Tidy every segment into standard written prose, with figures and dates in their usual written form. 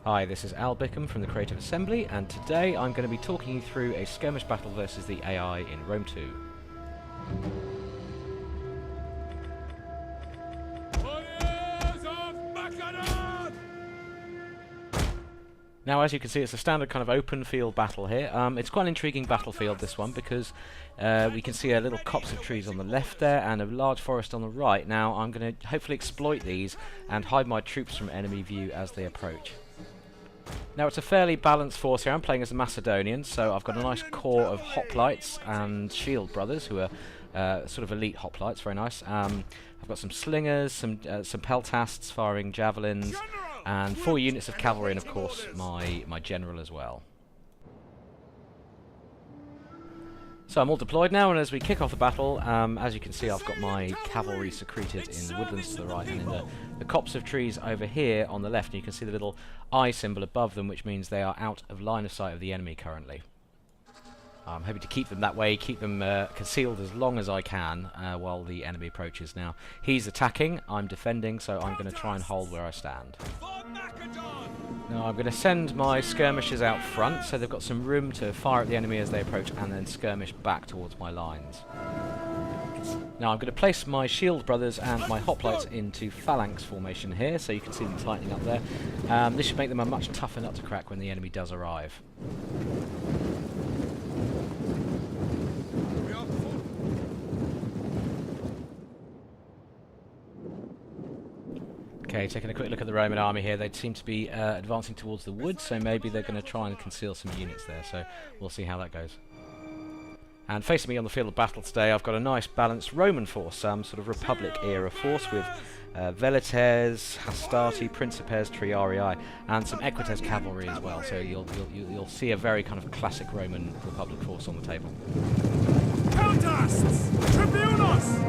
Hi, this is Al Bickham from the Creative Assembly, and today I'm going to be talking you through a skirmish battle versus the AI in Rome 2. Now, as you can see, it's a standard kind of open field battle here. It's quite an intriguing battlefield, this one, because we can see a little copse of trees on the left there and a large forest on the right. Now, I'm going to hopefully exploit these and hide my troops from enemy view as they approach. Now, it's a fairly balanced force here. I'm playing as a Macedonian, so I've got a nice core of hoplites and shield brothers, who are sort of elite hoplites, very nice. I've got some slingers, some peltasts firing javelins, and 4 units of cavalry, and of course my general as well. So I'm all deployed now, and as we kick off the battle, as you can see, I've got my cavalry secreted in the woodlands to the right and in the copse of trees over here on the left, and you can see the little eye symbol above them, which means they are out of line of sight of the enemy currently. I'm hoping to keep them that way, keep them concealed as long as I can while the enemy approaches. Now, he's attacking, I'm defending, so I'm going to try and hold where I stand. Now, I'm going to send my skirmishers out front, so they've got some room to fire at the enemy as they approach and then skirmish back towards my lines. Now, I'm going to place my shield brothers and my hoplites into phalanx formation here, so you can see them tightening up there. This should make them a much tougher nut to crack when the enemy does arrive. Okay, taking a quick look at the Roman army here, they seem to be advancing towards the woods, so maybe they're going to try and conceal some units there, so we'll see how that goes. And facing me on the field of battle today, I've got a nice balanced Roman force, sort of Republic-era force with Velites, Hastati, Principes, Triarii, and some Equites cavalry as well, so you'll see a very kind of classic Roman Republic force on the table. Countast! Tribunos!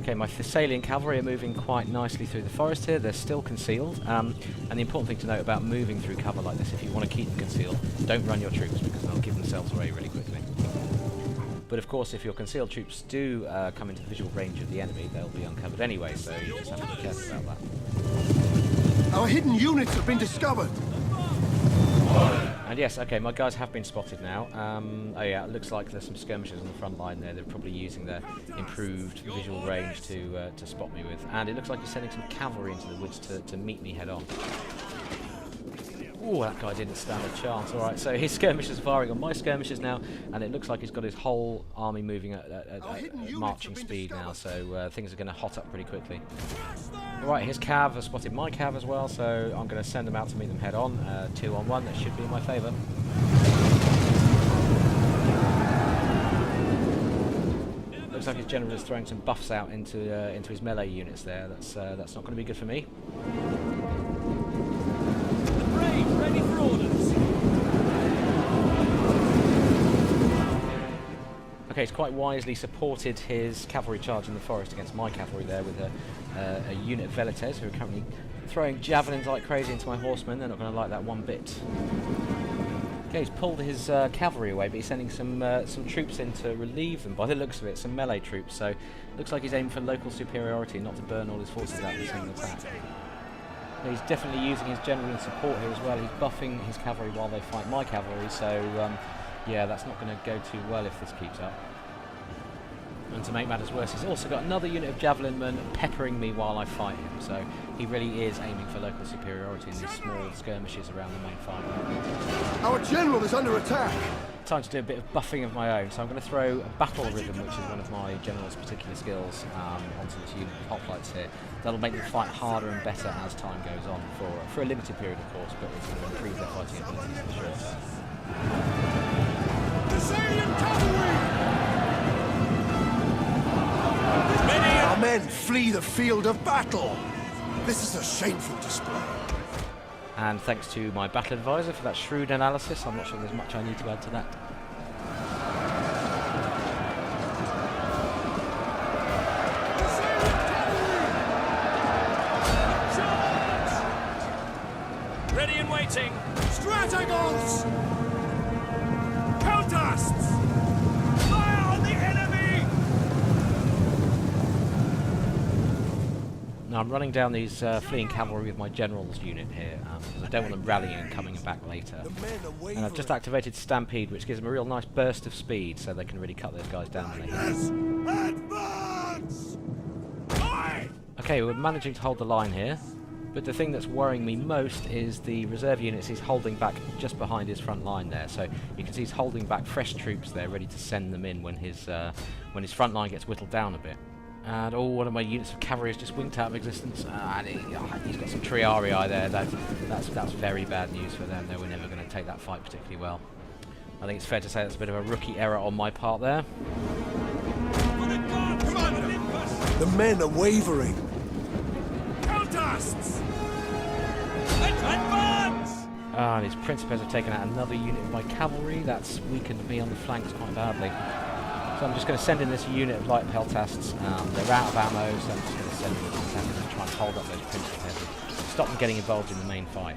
Okay, my Thessalian cavalry are moving quite nicely through the forest here. They're still concealed, and the important thing to note about moving through cover like this, if you want to keep them concealed, don't run your troops because they'll give themselves away really quickly. But of course, if your concealed troops do come into visual range of the enemy, they'll be uncovered anyway, so you just have to be careful about that. Our hidden units have been discovered! And yes, okay, my guys have been spotted now. Oh yeah, it looks like there's some skirmishers on the front line there. They're probably using their improved visual range to spot me with. And it looks like he's sending some cavalry into the woods to meet me head on. Ooh, that guy didn't stand a chance. Alright, so his skirmishers are firing on my skirmishers now, and it looks like he's got his whole army moving at marching speed now, so things are going to hot up pretty quickly. Alright, his cav has spotted my cav as well, so I'm going to send them out to meet them head on. 2 on 1, that should be in my favour. Looks like his general is throwing some buffs out into his melee units there. That's not going to be good for me. Ready for orders! Okay, he's quite wisely supported his cavalry charge in the forest against my cavalry there with a unit of Velites who are currently throwing javelins like crazy into my horsemen. They're not going to like that one bit. Okay, he's pulled his cavalry away, but he's sending some troops in to relieve them. By the looks of it, some melee troops, so it looks like he's aiming for local superiority, not to burn all his forces out in a single attack. He's definitely using his general in support here as well. He's buffing his cavalry while they fight my cavalry, so yeah, that's not going to go too well if this keeps up. And to make matters worse, he's also got another unit of javelin men peppering me while I fight him, so he really is aiming for local superiority in these small skirmishes around the main fight. Our general is under attack! Time to do a bit of buffing of my own, so I'm going to throw a battle rhythm, which is one of my general's particular skills, onto this unit of hoplites here. That'll make them fight harder and better as time goes on, for a limited period of course, but it's going to improve their fighting abilities for sure. Thessalian cavalry! Our men flee the field of battle! This is a shameful display. And thanks to my battle advisor for that shrewd analysis. I'm not sure there's much I need to add to that. Ready and waiting! Strategons! Countast! Fire on the enemy! I'm running down these fleeing cavalry with my general's unit here, because I don't want them rallying and coming back later. And I've just activated Stampede, which gives them a real nice burst of speed, so they can really cut those guys down when they hit. Advance! Okay, we're managing to hold the line here, but the thing that's worrying me most is the reserve units he's holding back just behind his front line there. So you can see he's holding back fresh troops there, ready to send them in when his front line gets whittled down a bit. And one of my units of cavalry has just winked out of existence, and he's got some Triarii there. That's very bad news for them. We're never going to take that fight particularly well. I think it's fair to say that's a bit of a rookie error on my part there. The men are wavering. Counters! Advance! And his Principes have taken out another unit of my cavalry. That's weakened me on the flanks quite badly. So I'm just going to send in this unit of light peltasts. They're out of ammo, so I'm just going to send in this and try and hold up those Principes and stop them getting involved in the main fight.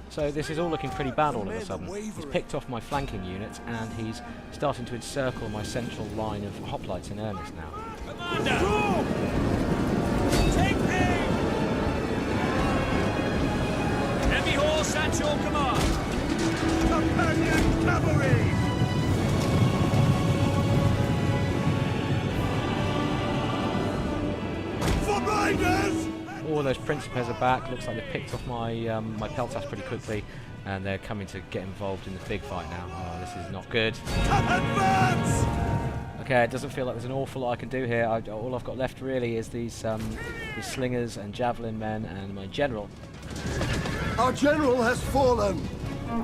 So this is all looking pretty bad all of a sudden. He's picked off my flanking units and he's starting to encircle my central line of hoplites in earnest now. Commander! Take aim! Heavy horse at your command! Companion cavalry! For riders! All those Principes are back. Looks like they've picked off my my peltasts pretty quickly, and they're coming to get involved in the big fight now. Oh, this is not good. Advance! Okay, it doesn't feel like there's an awful lot I can do here. All I've got left really is these slingers and javelin men and my general. Our general has fallen! Oh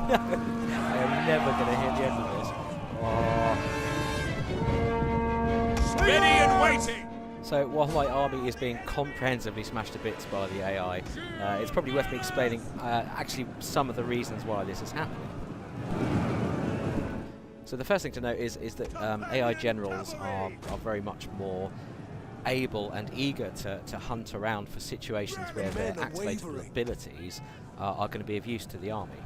no! I am never going to hit the end of this. Oh. Ready and waiting! So while my army is being comprehensively smashed to bits by the AI, it's probably worth me explaining actually some of the reasons why this is happening. So the first thing to note is that AI generals are very much more able and eager to hunt around for situations where their activatable abilities are going to be of use to the army.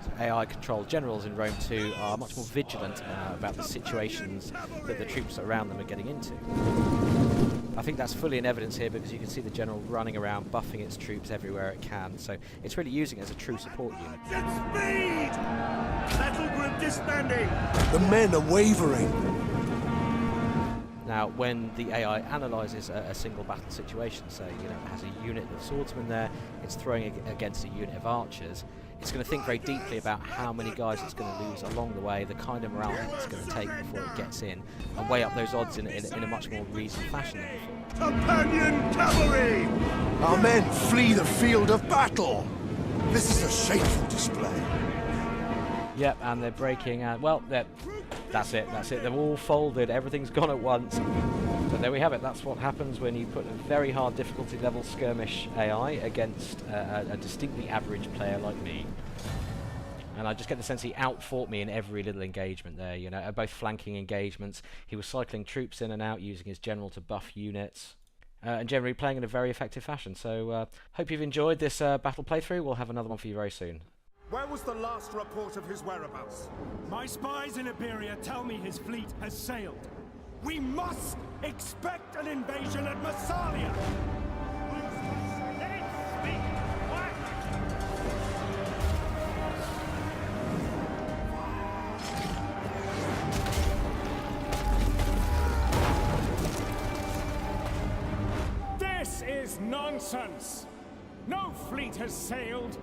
So AI-controlled generals in Rome 2 are much more vigilant about the situations that the troops around them are getting into. I think that's fully in evidence here because you can see the general running around, buffing its troops everywhere it can, so it's really using it as a true support unit. Speed! Battle group disbanding! The men are wavering. Now, when the AI analyses a single battle situation, say, it has a unit of swordsmen there, it's throwing it against a unit of archers, it's going to think very deeply about how many guys it's going to lose along the way, the kind of morale it's going to take before it gets in, and weigh up those odds in a much more reasoned fashion than before. Companion cavalry! Our men flee the field of battle! This is a shameful display. Yep, and they're breaking, well, that's it, they've all folded, everything's gone at once. But there we have it, that's what happens when you put a very hard difficulty level skirmish AI against a distinctly average player like me. And I just get the sense he outfought me in every little engagement there, both flanking engagements. He was cycling troops in and out, using his general to buff units. And generally playing in a very effective fashion. So, hope you've enjoyed this battle playthrough. We'll have another one for you very soon. Where was the last report of his whereabouts? My spies in Iberia tell me his fleet has sailed. We must expect an invasion at Massalia! This is nonsense! No fleet has sailed!